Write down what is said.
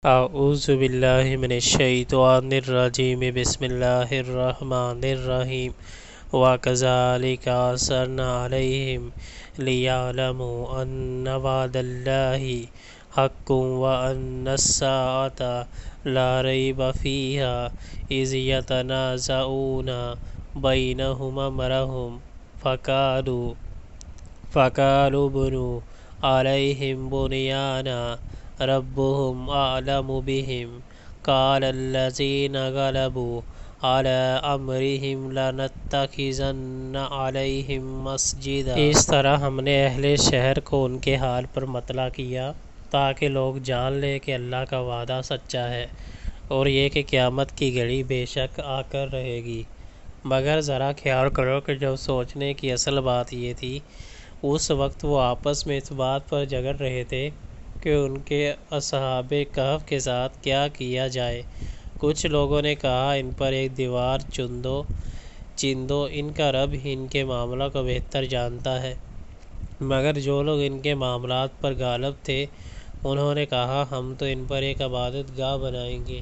اعوذ باللہ من الشیطان الرجیم بسم اللہ الرحمن الرحیم وَكَذَلِكَ أَرْسَلْنَا عَلَيْهِمْ لِيَعْلَمُوا أَنَّ وَعْدَ اللَّهِ حَقٌّ وَأَنَّ السَّاعَةَ لَا رَيْبَ فِيهَا إِذْ يَتَنَازَعُونَ بَيْنَهُمْ أَمْرَهُمْ فَقَالُوا بُنُوا عَلَيْهِمْ بُنْيَانًا رَبُّهُمْ أَعْلَمُ بِهِمْ قَالَ الَّذِينَ غَلَبُوا عَلَىٰ أَمْرِهِمْ لَنَتَّخِذَنَّ عَلَيْهِمْ مَسْجِدًا۔ اس طرح ہم نے اہل شہر کو ان کے حال پر مطلع کیا تاکہ لوگ جان لیں کہ اللہ کا وعدہ سچا ہے اور یہ کہ قیامت کی گھڑی بے شک آ کر رہے گی، مگر ذرا خیال کرو کہ جب سوچنے کی اصل بات یہ تھی اس وقت وہ آپس میں اس بات پر جھگڑ رہے تھے کہ ان کے اصحاب کہف کے ساتھ کیا کیا جائے۔ کچھ لوگوں نے کہا ان پر ایک دیوار چن دو، ان کا رب ہی ان کے معاملہ کو بہتر جانتا ہے، مگر جو لوگ ان کے معاملات پر غالب تھے انہوں نے کہا ہم تو ان پر ایک عبادت گاہ بنائیں گے۔